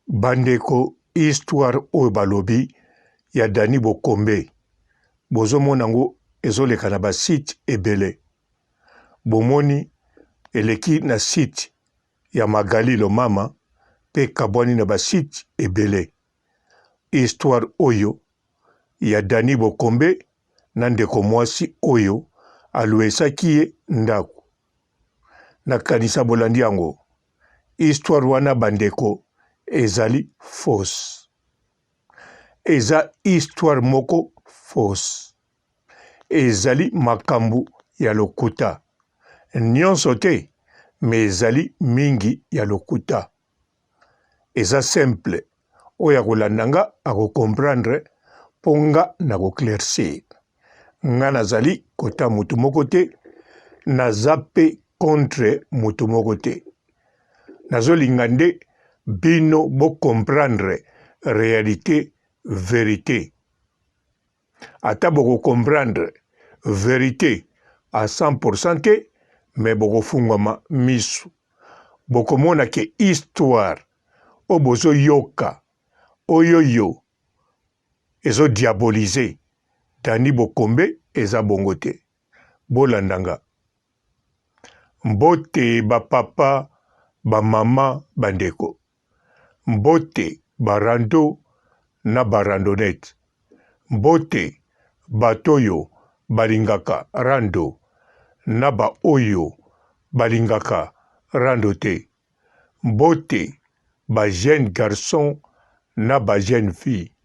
Bandeko histoire oyo balobi ya Dani Bokombe bozomona ngo ezoleka na basite ebele. Bomoni eleki na site ya Magali Lomama pe kabwani na basite ebele. Histoire oyo ya Dani Bokombe na ndeko mwasi oyo aluesaki ye ndako. Nakanisa bolandi yango. Histoire wana bandeko ezali fausse. Eza histoire moko fausse. Ezali makambu ya lokuta. Nyonso te, me ezali mingi ya lokuta. Eza simple. Oya kolandanga ako comprendre ponga na ko claircir. Nga nazali kota mutu moko te, nazape contre mutu moko te. Nazolinga nde bino bo comprendre réalité vérité. Ata boko comprendre vérité à 100% te, mais boko fungwama misu. Boko mona ke histoire o bozo yoka oyoyo ezo diaboliser Dani Bokombe eza bongo te. Bolandanga. Mbote ba papa ba mama bandeko. Mbote barando na barandonete. Mbote batoyo balingaka rando na ba oyo balingaka rando te. Mbote ba jeune garçon na ba jeune fille.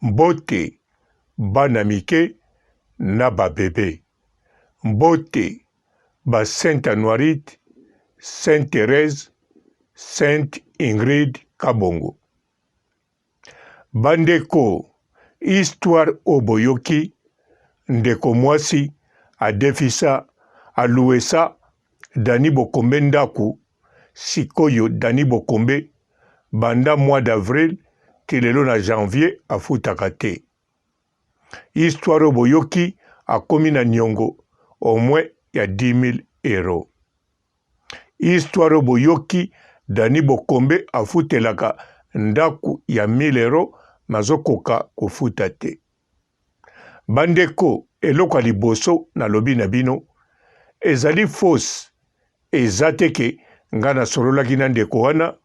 Mbote bana mike na ba bébé. Mbote ba Sainte Anoirite, Sainte Thérèse, Sainte Ingrid Kabongo. Bandeko, histoire oboyoki, ndeko mwasi, adefisa, aluesa, Dani Bokombe ndaku, sikoyo Dani Bokombe, banda mois d'avril, kilelo na janvier, afutaka te. Histoire oboyoki, akomi na nyongo, au moins ya 10 000 euros. Histoire oboyoki, Dani Bokombe afutelaka ndaku ya 1000 euros, mazokoka kofuta te. Bandeko, eloko liboso na lobi na bino, ezali fausse, ezateke nga na sololaki na ndeko wana,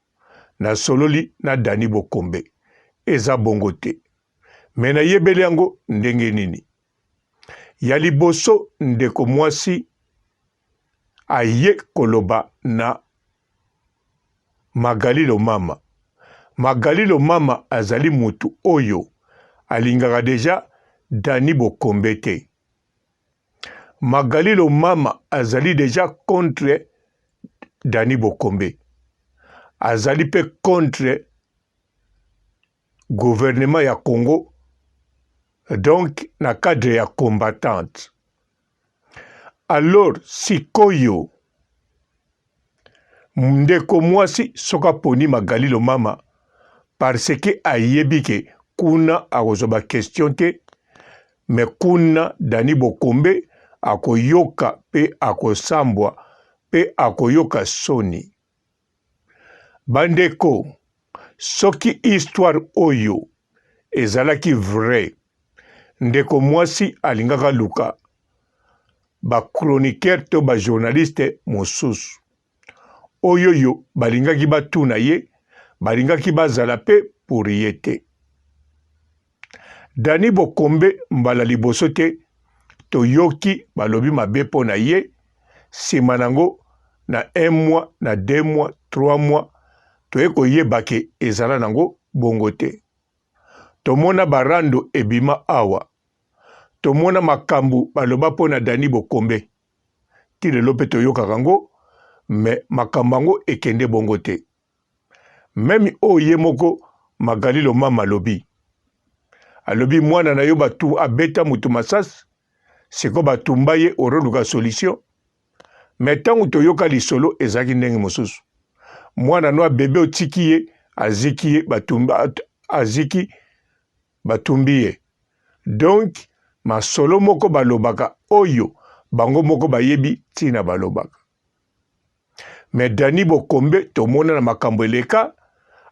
na sololi na Dani Bokombe. Eza bongo te. Mena yebele yango ndenge nini. Ya liboso ndeko mwasi aye koloba na Magali Lomama. Magali Lomama azali mutu oyo alingaka deja Dani Bokombe te. Magali Lomama azali deja contre Dani Bokombe. Azali pe contre gouvernement ya Congo, donc na cadre ya combattante. Alors sikoyo ndeko mwasi soka poni Magali Lomama parce que ayebike kuna akozoba question te, me kuna Dani Bokombe akoyoka pe akosambwa pe akoyoka soni. Bandeko, soki histoire oyo ezalaki vrai, ndeko mwasi alingaka luka ba chroniqueur to ba journaliste mosusu oyoyo balingaki batuna ye, balingaki bazala pe pour ye te. Dani Bokombe mbala liboso te, toyoki balobi mabe po na ye, sima nango na 1 mois, na 2 mois, 3 mois, toyeko yebake ezala nango bongo te. Tomona barando ebima awa. Tomona makambu baloba po na Dani Bokombe. Tile lope toyoka kango, me makambango ekende bongo te. Memi oye moko Magali Lomama lobi. Alobi mwana na yo batu abeta mutu masas, seko batumba ye oroluka solution. Metangu toyoka lisolo ezaki ndenge mosusu. Mwana no bebe otiki ye, aziki ye aziki batumbi ye. Donc, masolo moko balobaka oyo, bango moko bayebi tina balobaka. Mais Dani Bokombe tomona na makambo eleka,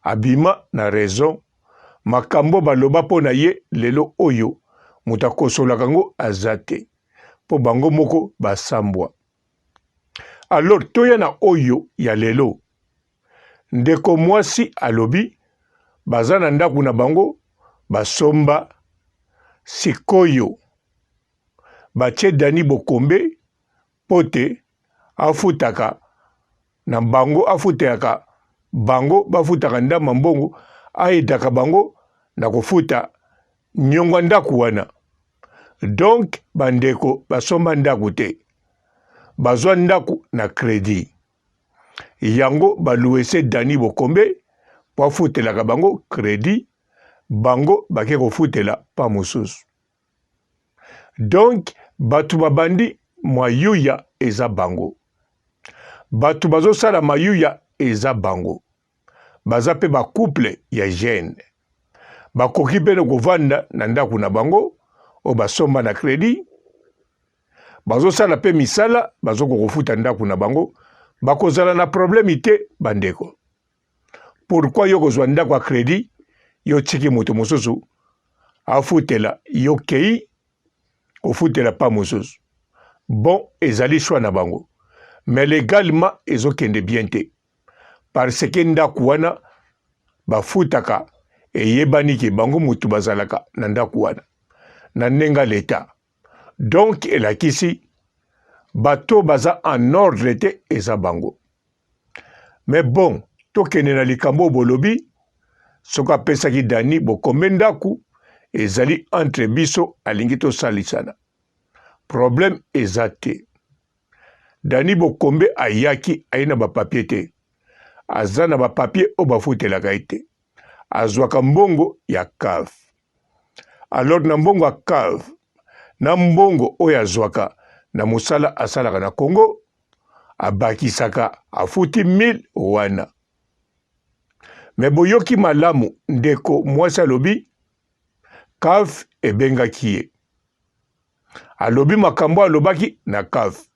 abima na raison makambo baloba po na ye lelo oyo muta kosola kango azate po bango moko basambwa. Alors toya na oyo ya lelo ndeko mwasi alobi baza na ndaku na bango basomba sikoyo batie Dani Bokombe pote afutaka na bango afutaka bango bafutaka ndama mbongo aidaka bango na kofuta nyongwa ndaku wana. Donc bandeko basomba ndaku te bazwa ndaku na crédit yango baluese Dani Bokombe po afutelaka bango crédit bango bake kofutela pa mosusu. Donc batu babandi mayuya eza bango, batu bazosala mayuya eza bango, baza pe ba couple ya jeune bakoki pe kovanda na ndaku na bango o basomba na crédit bazosala pe misala bazoko kofuta ndaku na bango bakozala na problème ite bandeko. Pourquoi yo kozwa ndaku a crédit yo tiki moto mosusu afutela yo kei kofutela pa mosusu? Bon ezali choix na bango mais légalement ezokende bien te parce que ndaku wana bafutaka eyebani ke bango mutu bazalaka na ndaku wana na nenga l'État. Donc elakisi bato baza en ordre te eza bango. Mais bon tokende na likambo bolobi soko apesaki Dani Bokombe ndaku ezali entre biso alingi tosalisana. Problème eza te. Dani Bokombe ayaki aina ba papier te. Aza na ba papier o bafutelaka ite. Azwaka mbongo ya CAF. Alors na mbongo ya CAF na mbongo oyo azwaka na musala asalaka na Congo abakisaka afuti 1000 wana. Me boyoki malamu ndeko mwasi alobi CAF ebengaki ye. Alobi makambo alobaki na CAF.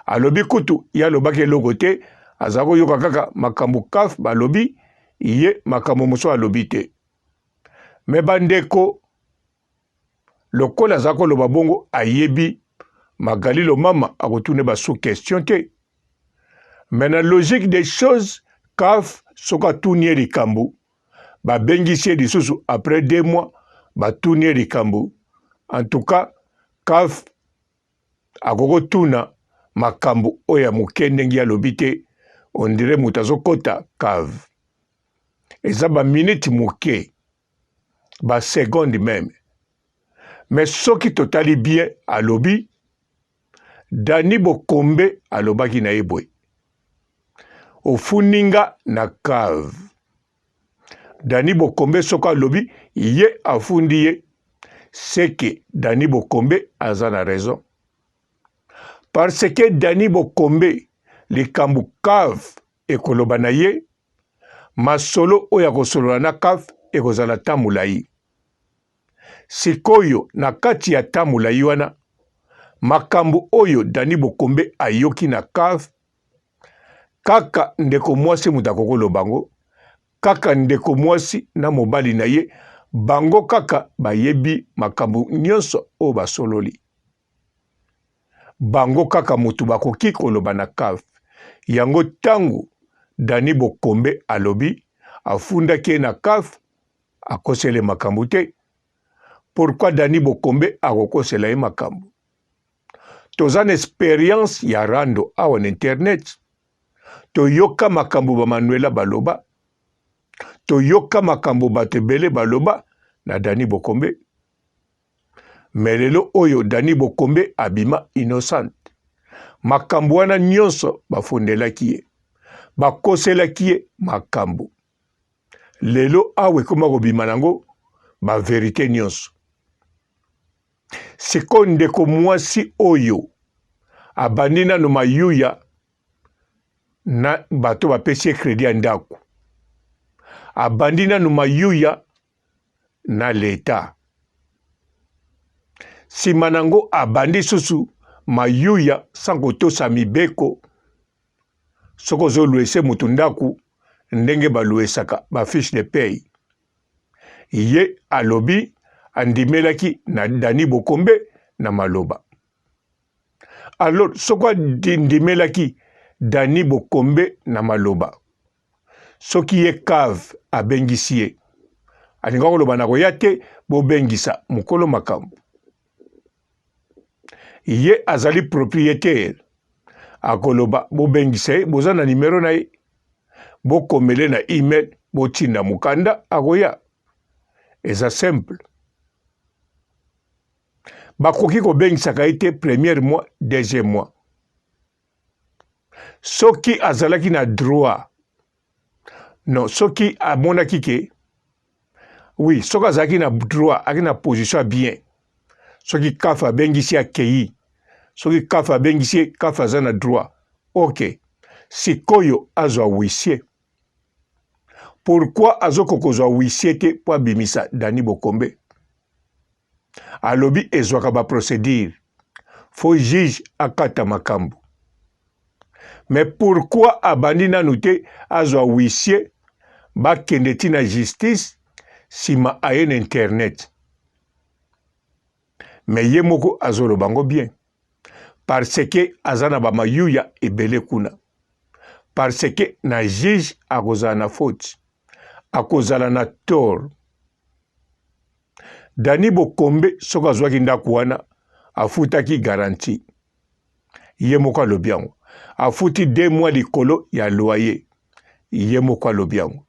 Alobi kutu ya alobaki eloko te azako yoka kaka makambo CAF balobi ye makambo moso alobi te. Me bandeko lokola azako loba bongo ayebi Magalilo mama akotune ba sous question te. Mais la logique des choses CAF soka tourner likambo ba bengisi lisusu après 2 mois ba tourner likambo. En tout cas CAF akoko tuna makambo oya mukende ngi alobi te on dirait mutazo kota CAF. Eza ba minute muke ba seconde même. Mais soki totali bien alobi Dani Bokombe alobaki na ebwe ofuninga na CAF. Dani Bokombe soka alobi ye afundi ye seke Dani Bokombe aza na raison. Parce que Dani Bokombe likambu CAF ekoloba na ye masolo oya kosolola na CAF ekozala tamulayi. Sikoyo na kati ya tamulayi wana makambo oyo Dani Bokombe ayoki na CAF kaka ndeko mwasi mutakokolo bango kaka ndeko mwasi na mobali na ye bango kaka bayebi makambo nyonso o basololi bango kaka mutu bakoki koloba na CAF. Yango tango Dani Bokombe alobi afundaki na CAF akosele makambo te. Pourquoi Dani Bokombe akokosela ye makambo? Tozan expérience ya rando awa na internet. Toyoka makambo ba Manuela baloba. Toyoka makambo batebele baloba na Dani Bokombe. Melelo oyo Dani Bokombe abima innocent. Makambo wana nyonso bafondelaki ye. Bakoselaki ye makambo. Lelo awe koma kobima nango ba verite nyonso. Siko ndeko mwasi oyo abandi nano mayuya na bato bapesi crédit ya ndaku. Abandi nano mayuya na l'État. Sima nango abandi susu mayuya sango tosa mibeko soko zoluese mutu ndaku ndenge baluesaka fiche de paye. Ye alobi andimelaki na Dani Bokombe na maloba. Alors soko ndimelaki Dani Bokombe na maloba, soki ye cave abengisi ye, alinga koloba na koya te bobengisa mukolo makambo. Ye azali propriétaire, akoloba bobengisa ye, boza na numero na ye, bokomele na email, botinda mukanda akoya. Eza simple. Bakoki kobengisaka ye te premier mois, deuxième mois. Soki azalaki na droit, non, soki amonaki ke, oui, soki azalaki na droit, aki na position bien, soki kafa bengisi akei, soki kafa bengisi kafa aza na droit, ok, sikoyo azwa huissier. Pourquoi azoko kozwa huissier te po abimisa Dani Bokombe? Alobi ezwaka ba procédure, fo juge akata makambo. Mais pourquoi abandi nanu te azwa huissier bakende ti na justice sima aye na internet? Mais ye moko azolo bango bien, parce que azana ba mayuya ebele kuna, parce que na juge akozala na faute, akozala na tort. Dani Bokombe soka azwaki ndako wana afutaki garantie, ye moko alobi yango. Afuti 2 mois likolo ya loyer, ye moko alobi yango.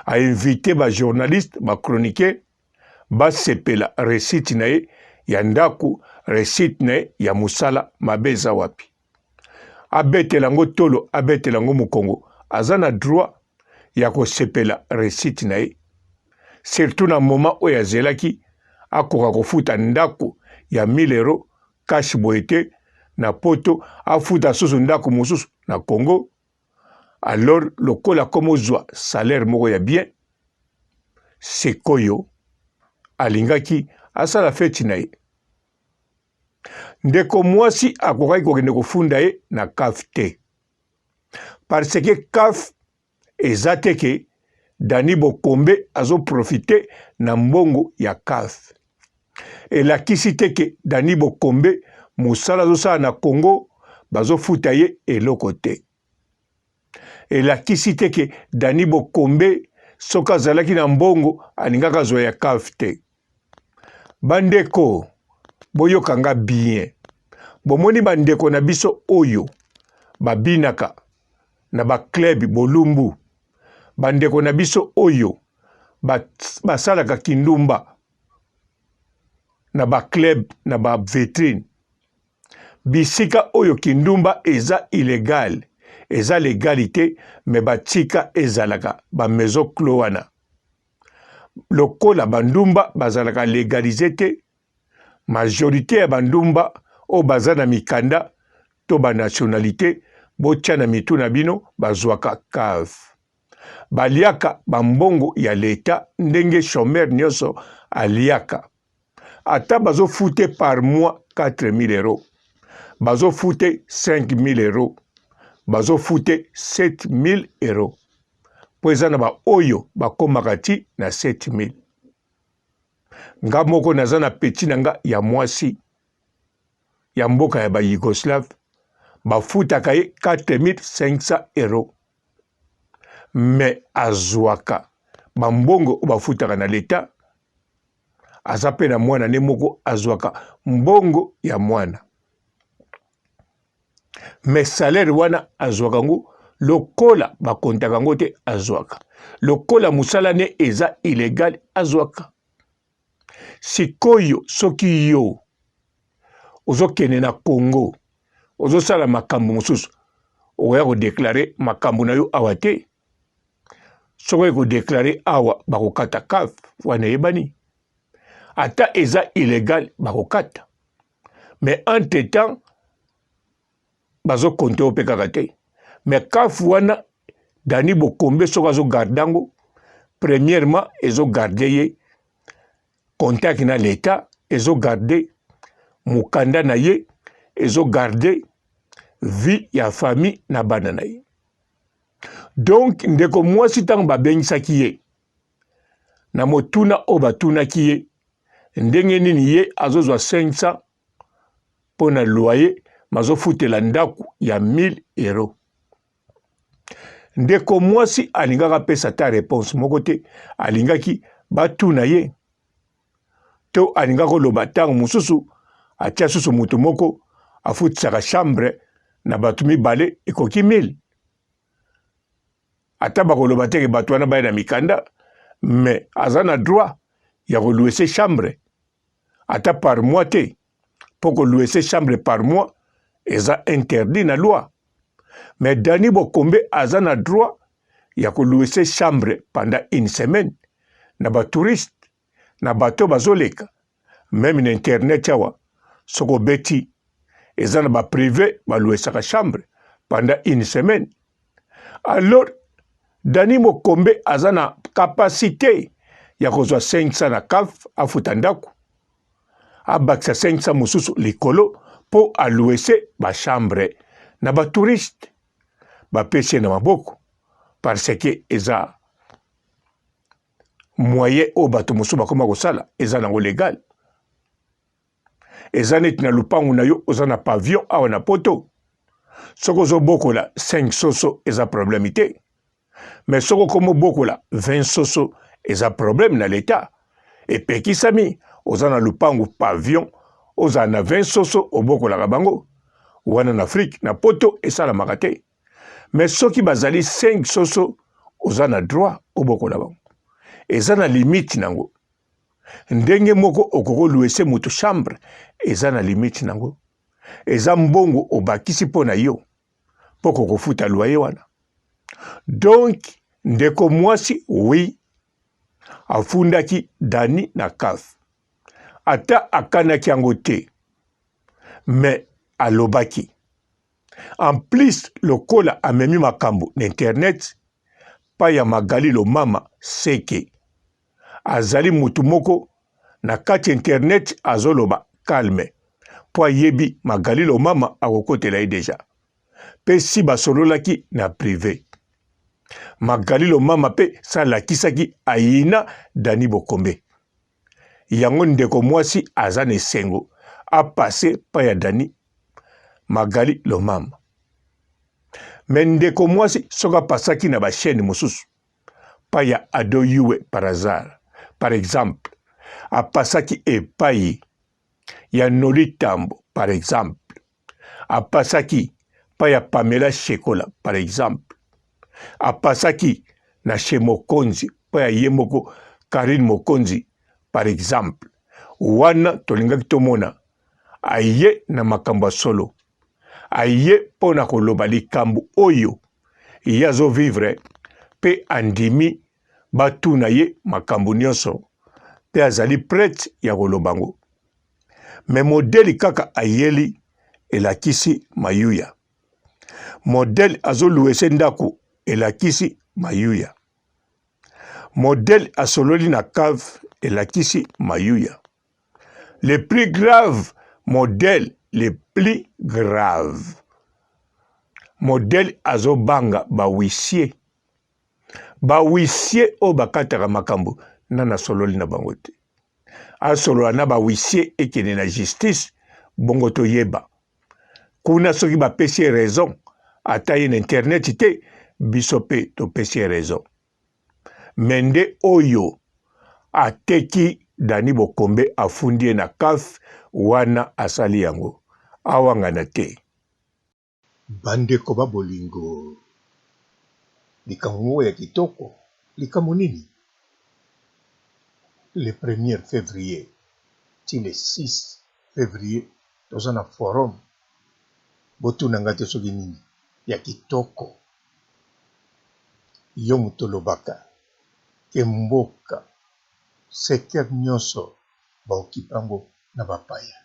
A invité ba journaliste, ba chroniqueur, ba sepela recite na ye ya ndako, recite na ye ya musala mabeza wapi. Abetelango tolo, abetelango mukongo, azana droit ya ko sepela recite na ye. Surtout na moment oyo azelaki akoka kofuta ndako ya 1000 euros cash boete na poto, afuta susu ndako mosusu na Congo. Alors lokola komo zwa salaire moko ya bien, sikoyo alingaki asala feti na ye. Ndeko mwasi akokaki kokende kofunda ye na CAF te, parce que CAF eza te ke Dani Bokombe azo profite na mbongo ya CAF. Elakisi te ke Dani Bokombe musala azosala na Congo bazo futa ye eloko te. Elakisi te ke Dani Bokombe soka azalaki na mbongo alingaka zwa ya CAF te. Bandeko boyokanga bien, bomoni bandeko na biso oyo babinaka na ba club bolumbu, bandeko na biso oyo basalaka kindumba na ba club na ba vitrine, bisika oyo kindumba eza illégal, eza légalité, mais batika ezalaka ba maison clos wana. Lokola bandumba bazalaka légalisé te, majorité ya bandumba o bazana mikanda to ba nationalité botia na mitu na bino bazwaka CAF. Baliaka bambongo ya leta ndenge chômeur nyonso aliaka. Ata bazo fute par mois 4000 euros, bazo fute 5000 euros, bazo fute 7000 euros. Po eza na ba oyo bakomaka ti na 7000. Nga moko naza na peti na nga ya mwasi ya mboka ya ba Yugoslave, bafutaka ye 4500 euros. Mais azwaka bambongo bafutaka na leta, aza pe na mwana ne moko azwaka mbongo ya mwana. Mais salaire wana azwaka ngo lokola bakontaka ngo te azwaka. Lokola musala ne eza illégal azwaka. Sikoyo soki yo ozokene na Congo, ozosala makambo mosusu, oya ko déclarer makambo na yo awa te. Soki ko déclarer awa bakokata CAF wana yebani. Ata eza illégal bakokata. Mais entre-temps bazo konte ope kaka te. Mais CAF wana Dani Bokombe soki azo gardango, premièrement ezo garde ye contact na l'État, ezo garde mukanda na ye, ezo garde vie ya famille na bana na ye. Donc ndeko mwasi ntango babengisaki ye na motuna oyo batunaki ye ndenge nini ye azozwa 500 mpo na loyer mazofutela ndako ya 1000 euros. Ndeko mwasi alingaka apesa ta réponse moko te, alingaki batuna ye to alingaka koloba ntango mosusu atia susu moto moko afutisaka chambre na bato mibale ekoki 1000. Ata bakoloba teke bato wana baye na mikanda, mais aza na droit ya koluese chambre ata par mois te. Pour koluese chambre par mois eza interdit na loi. Mais Dani Bokombe aza na droit ya koluese chambre pendant une semaine na ba touriste na bato bazoleka. Même na internet yawa soko beti eza na ba privé baluesaka chambre pendant une semaine. Alors Dani Mokombe aza na capacité ya kozwa 500 na CAF afuta ndako abakisa 500 mosusu likolo po aluese ba chambre na ba touriste bapesi na maboko parce que eza moyen o bato mosusu bakoma kosala eza nango legal. Eza neti na lupangu na yo oza na pavillon awa na poto soko ozobokola 5 soso eza problème te. Mais soko komo bokola 20 soso eza problème na l'état. Epekisami oza na lupangu pavillon oza na 20 soso obokolaka bango wana na Afrique na poto esalamaka te. Mais soki bazali 5 soso oza na droit obokola bango. Eza na limite nango. Ndenge moko okokoluese mutu chambre eza na limite nango. Eza mbongo obakisi mpo na yo mpo kokofuta loyer wana. Donc ndeko mwasi oui afundaki Dani na CAF. Ata akanaki yango te. Mais alobaki. En plus lokola amemi makambo na internet pa ya Magali Lomama seke azali mutu moko na kati internet azoloba calme po ayebi Magali Lomama akokotela ye deja pe si basololaki na privé. Magali Lomama pe salakisaki ayina Dani Bokombe. Yango ndeko mwasi aza na esengo apase pa ya Dani Magali Lomama. Mais ndeko mwasi soka pasaki na ba chaîne mosusu pa ya Ado Yue par hasard. Par exemple, apasaki epai ya Noli Tambo par exemple. Apasaki pa ya Pamela Shekola par exemple. Apasaki na chez Mokonzi pa ya ye moko Karine Mokonzi par exemple. Wana tolingaki tomona aye na makambo solo. Aye pona koloba likambo oyo yazo vivre pe andimi batuna ye makambo nyonso pe azali prête ya kolobango. Mais modèle kaka ayeli elakisi mayuya. Modèle azoluese ndako elakisi mayuya. Modèle asololi na cave elakisi mayuya. Le plus grave modèle, le plus grave. Modèle azobanga ba huissier. Ba huissier o bakataka makambo nana sololi na bango te. Asolola na ba huissier ekene na justice bongo toyeba. Kuna soki bapesi raison ata ye na internet te biso pe topesi raison. Mende oyo ateki Dani Bokombe afundi na CAF wana asali yango awangana te. Bandeko babolingo likambo ya kitoko likambo nini? Le 1er février ti le 6 février toza na forum botuna ngate soki nini ya kitoko yo mutolobaka ke mboka secteur nyonso baokipango na bapaya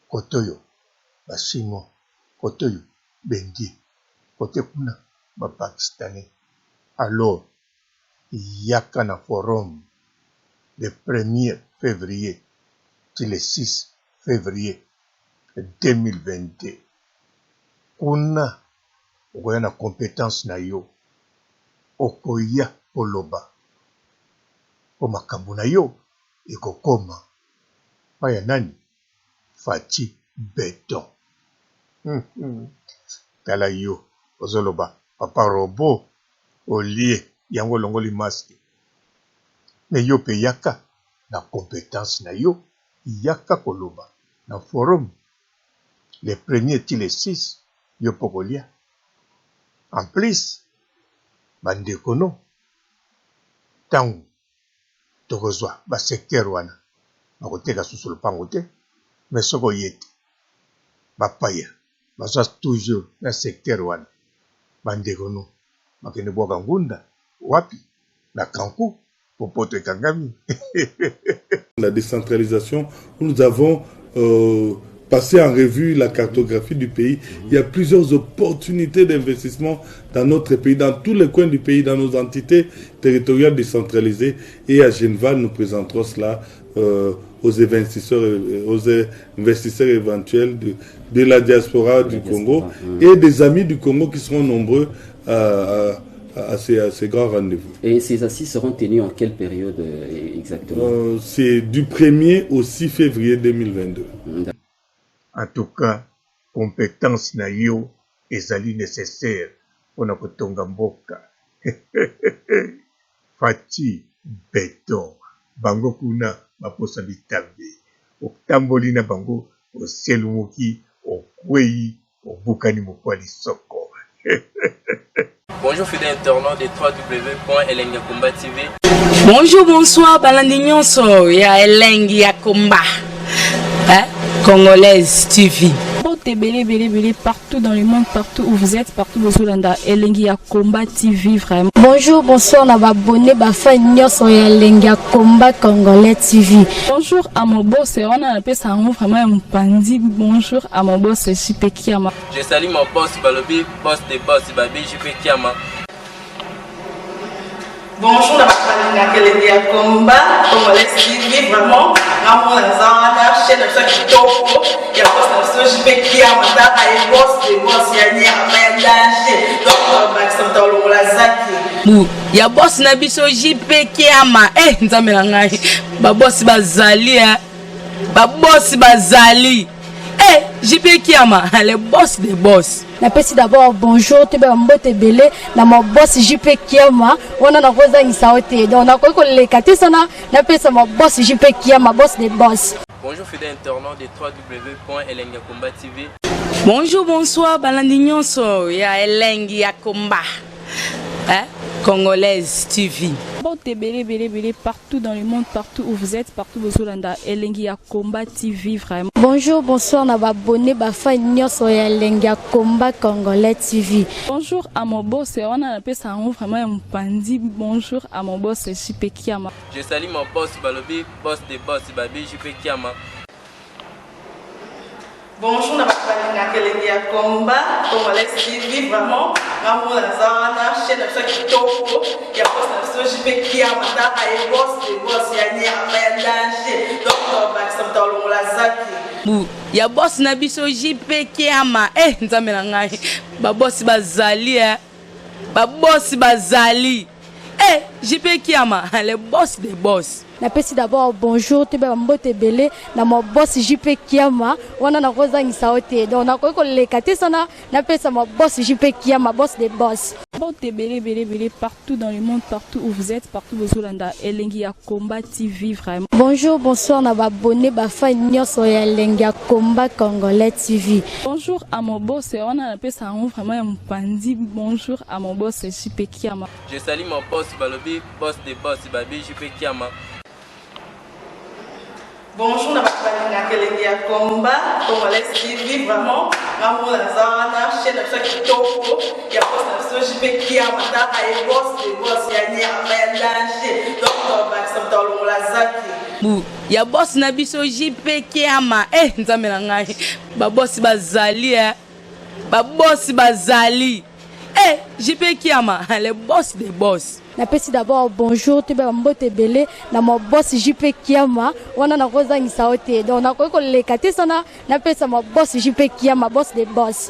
kote oyo bachinois kote oyo bendie kote kuna bapakistanais. Alors yaka na forum le 1er février ti le 6 février 2022 kuna okoya na compétence na yo okoya koloba po makambo na yo ekokoma paya nani Fati Beton. Tala yo ozoloba papa robot olie yango longoli masque mais yo pe yaka na compétence na yo yaka koloba na forum les premiers ti les 6 yo pokolia en plus bandekono tango tokozwa ba secteur wana bakoteka susu lupango te mais soko yete bapaya bazwa toujours na secteur wana bandekono bakende bwaka ngunda wapi na kanku popoto ekangami. La décentralisation, nous avons passé en revue la cartographie du pays. Il y a plusieurs opportunités d'investissement dans notre pays, dans tous les coins du pays, dans nos entités territoriales décentralisées. Et à Geneva, nous présenterons cela aux investisseurs éventuels de la diaspora du Congo et des amis du Congo qui seront nombreux à ces grands rendez-vous. Et ces assises seront tenues en quelle période exactement? C'est du 1er au 6 février 2022. En tout cas, compétence na yo ezali nécessaire pona kotonga mboka. Fati Beton bango kuna baposa bitambe otamboli na bango oselumuki okwei obukani mokwali soko. Bonjour fidèles internautes de www.elengiakomba TV. Bonjour, bonsoir, balandi nyonso ya Elengi ya Komba. Congolaise TV. Belé partout dans le monde, partout où vous êtes, partout où vous êtes, Elengi ya Komba TV vraiment. Bonjour, bonsoir, on va abonner ba fan nyonso ya Elengi ya Komba Congolais TV. Bonjour à mon boss, on a appelé ça vraiment un pandi. Bonjour à mon boss, JP Kiama. Je salue mon boss Balobi, boss des boss Babi, JP Kiama. Bonjour, na Elengi ya Komba Congolais TV vraiment. Namo na zana chaîne ça kitoko ya boss na JP Kiama ta ay boss des boss ya ni amandaje. Donc ba santa longola zaki. Ya boss na biso JP Kiama nzambe na ngai ba boss bazali ba boss bazali JP Kiama le boss des boss. Napesi d'abord bonjour te ba mbote belé na mo boss JP Kiama wana na koza ngisaote donc na ko lekati sana napesa mo boss JP Kiama boss des boss. Bonjour fidèles internautes de www.elengiakomba TV. Bonjour, bonsoir, balandi nyonso ya Elengi ya Komba. Congolaise TV. Belé partout dans le monde, partout où vous êtes, partout où vous êtes, Elengi ya Komba TV vraiment. Bonjour, bonsoir, on va abonner ba fan nyonso ya Elengi ya Komba Congolais TV. Bonjour à mon boss, on a appelé ça vraiment un pandi. Bonjour à mon boss, JP Kiama. Je salue mon boss Balobi, boss des boss Babi, JP Kiama. Bonjour, na Elengi ya Komba Congolais TV vraiment. Namo na zana chaîne ça kitoko ya boss na JP Kiama ta ay boss des boss ya ni amandaje. Donc ba santa longola zaki. Ya boss na biso JP Kiama nzambe na ngai ba boss bazali ba boss bazali JP Kiama le boss des boss. Napesi d'abord bonjour te ba mbote belé na mo boss JP Kiama wana na koza ngisaote donc na ko lekati sana napesa mo boss JP Kiama boss des boss. Belé partout dans le monde, partout où vous êtes, partout où vous êtes, Elengi ya Komba TV vraiment. Bonjour, bonsoir, on va abonner ba fan nyonso ya Elengi ya Komba Congolais TV. Bonjour à mon boss, on a appelé ça vraiment un pandi. Bonjour à mon boss, JP Kiama. Je salue mon boss Balobi, boss des boss Babi, JP Kiama. Bonjour, na Elengi ya Komba Congolais TV vraiment. Namo na zana chaîne ça kitoko ya boss na JP Kiama ta ay boss des boss ya ni amandaje. Donc ba santa longola zaki. Ya boss na biso JP Kiama nzambe na ngai ba boss bazali ba boss bazali JP Kiama le boss des boss. Napesi d'abord bonjour te ba mbote belé na mo boss JP Kiama wana na koza ngisaote donc na ko lekati sana napesa mo boss JP Kiama boss des boss.